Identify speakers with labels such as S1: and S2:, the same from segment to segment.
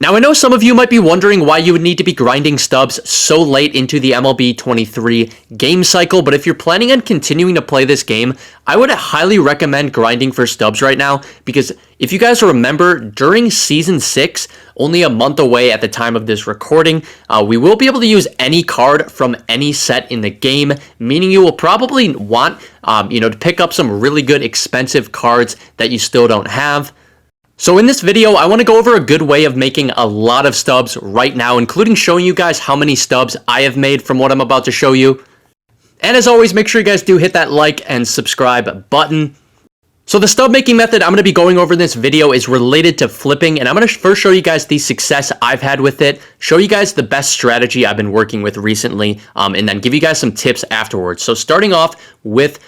S1: Now, I know some of you might be wondering why you would need to be grinding stubs so late into the MLB 23 game cycle, but if you're planning on continuing to play this game, I would highly recommend grinding for stubs right now, because if you guys remember, during Season 6, only a month away at the time of this recording, we will be able to use any card from any set in the game, meaning you will probably want, to pick up some really good expensive cards that you still don't have. So in this video, I want to go over a good way of making a lot of stubs right now, including showing you guys how many stubs I have made from what I'm about to show you. And as always, make sure you guys do hit that like and subscribe button. So the stub making method I'm going to be going over in this video is related to flipping, and I'm going to first show you guys the success I've had with it, show you guys the best strategy I've been working with recently, and then give you guys some tips afterwards. So starting off with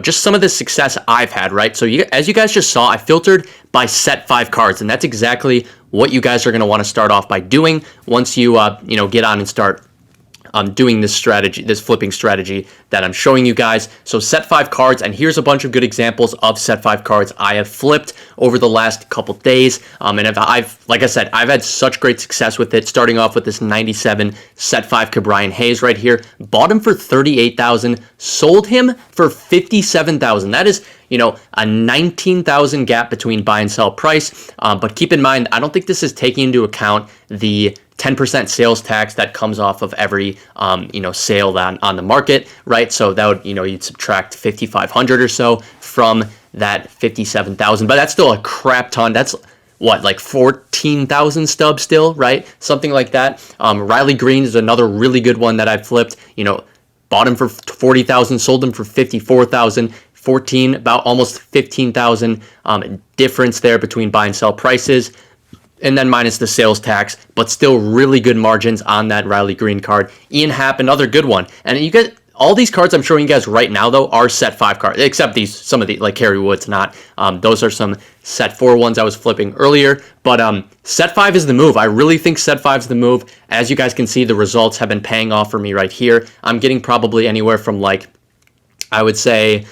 S1: just some of the success I've had, right? So as you guys just saw, I filtered by set 5 cards, and that's exactly what you guys are going to want to start off by doing once you, get on and start doing this strategy, this flipping strategy that I'm showing you guys. So set 5 cards, and here's a bunch of good examples of set 5 cards I have flipped over the last couple days. And like I said, I've had such great success with it. Starting off with this 97 set 5 Brian Hayes right here. Bought him for $38,000, sold him for $57,000. That is, a 19,000 gap between buy and sell price. But keep in mind, I don't think this is taking into account the 10% sales tax that comes off of every, sale on the market, right? So that would, you'd subtract 5,500 or so from that 57,000, but that's still a crap ton. That's what, like 14,000 stubs still, right? Something like that. Riley Green is another really good one that I've flipped. Bought him for 40,000, sold him for 54,000. 14, about almost 15,000 difference there between buy and sell prices, and then minus the sales tax, but still really good margins on that Riley Green card. Ian Happ, another good one. And you get all these cards I'm showing you guys right now, though, are set 5 cards, except some of the, like Kerry Wood's not. Those are some set 4 ones I was flipping earlier, but set 5 is the move. I really think set 5 is the move. As you guys can see, the results have been paying off for me right here. I'm getting probably anywhere from, I would say,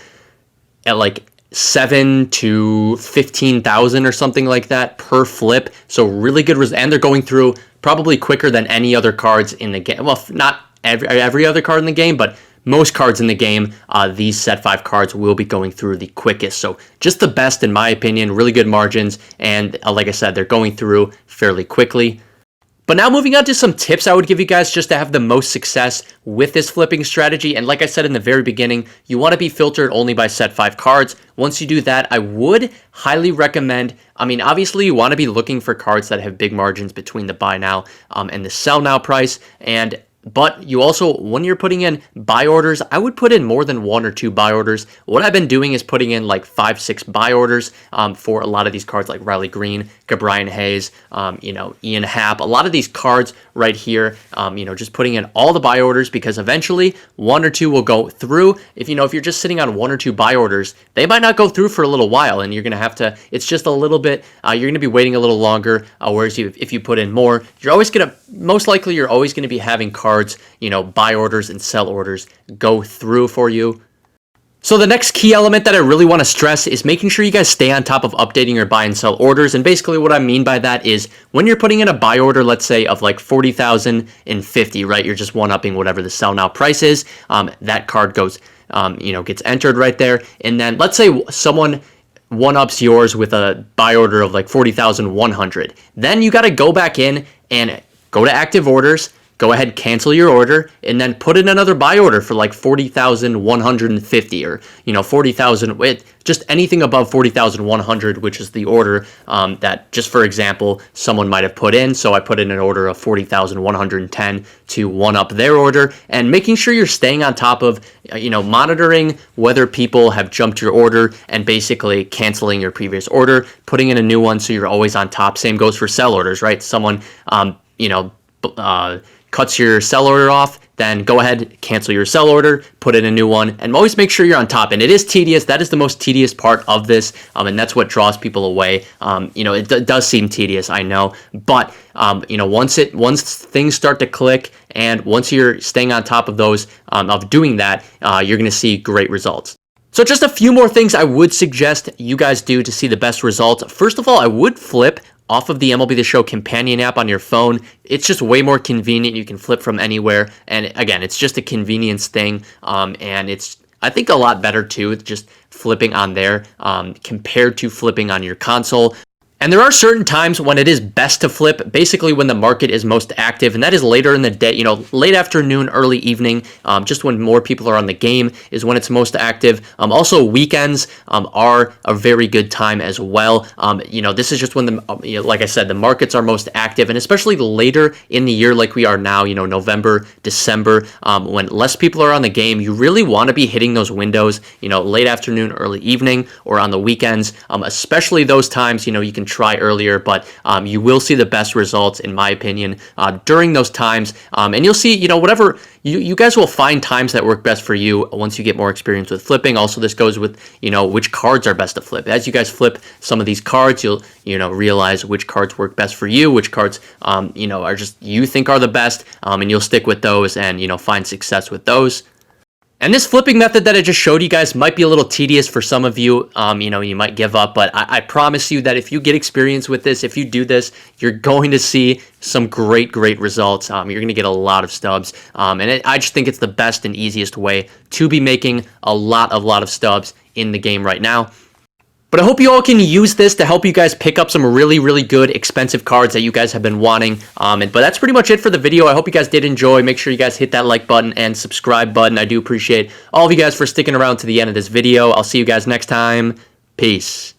S1: at 7 to 15,000 or something like that per flip. So really good, and they're going through probably quicker than any other cards in the game. Well, not every other card in the game, but most cards in the game, these set 5 cards will be going through the quickest. So just the best in my opinion, really good margins, and like I said, they're going through fairly quickly. But now moving on to some tips I would give you guys just to have the most success with this flipping strategy. And like I said in the very beginning, you want to be filtered only by set 5 cards. Once you do that, I would highly recommend, obviously you want to be looking for cards that have big margins between the buy now and the sell now price. But you also, when you're putting in buy orders, I would put in more than 1 or 2 buy orders. What I've been doing is putting in 5, 6 buy orders for a lot of these cards like Riley Green, Brian Hayes, Ian Happ. A lot of these cards right here, just putting in all the buy orders, because eventually 1 or 2 will go through. If you're just sitting on 1 or 2 buy orders, they might not go through for a little while, and you're going to have to, it's just a little bit, you're going to be waiting a little longer, whereas if you put in more, you're always going to be having cards, buy orders and sell orders go through for you. So the next key element that I really want to stress is making sure you guys stay on top of updating your buy and sell orders. And basically what I mean by that is when you're putting in a buy order, let's say of 40,050, right? You're just one-upping whatever the sell now price is. That card goes, gets entered right there. And then let's say someone one-ups yours with a buy order of 40,100. Then you got to go back in and go to active orders, go ahead, cancel your order, and then put in another buy order for 40,150 or, 40,000, just anything above 40,100, which is the order that, just for example, someone might have put in. So I put in an order of 40,110 to one up their order, and making sure you're staying on top of, monitoring whether people have jumped your order and basically canceling your previous order, putting in a new one so you're always on top. Same goes for sell orders, right? Someone, cuts your sell order off, then go ahead, cancel your sell order, put in a new one, and always make sure you're on top. And it is tedious. That is the most tedious part of this, and that's what draws people away. It does seem tedious, I know, but once things start to click, and once you're staying on top of those, of doing that, you're going to see great results. So just a few more things I would suggest you guys do to see the best results. First of all, I would flip off of the MLB The Show companion app on your phone. It's just way more convenient. You can flip from anywhere. And again, it's just a convenience thing. And it's, I think, a lot better too, just flipping on there compared to flipping on your console. And there are certain times when it is best to flip, basically when the market is most active, and that is later in the day, you know, late afternoon, early evening, just when more people are on the game is when it's most active. Also, weekends are a very good time as well. You know, this is just when like I said, the markets are most active, and especially later in the year like we are now, you know, November, December, when less people are on the game, you really want to be hitting those windows, you know, late afternoon, early evening, or on the weekends, especially those times, you know, you can try earlier, but you will see the best results, in my opinion, during those times. And you'll see, you know, whatever, you guys will find times that work best for you once you get more experience with flipping. Also, this goes with, you know, which cards are best to flip. As you guys flip some of these cards, you'll, you know, realize which cards work best for you, which cards, you know, are just, you think are the best, and you'll stick with those and, you know, find success with those. And this flipping method that I just showed you guys might be a little tedious for some of you. You know, you might give up, but I promise you that if you get experience with this, if you do this, you're going to see some great results. You're going to get a lot of stubs. I just think it's the best and easiest way to be making a lot of stubs in the game right now. But I hope you all can use this to help you guys pick up some really good expensive cards that you guys have been wanting. But that's pretty much it for the video. I hope you guys did enjoy. Make sure you guys hit that like button and subscribe button. I do appreciate all of you guys for sticking around to the end of this video. I'll see you guys next time. Peace.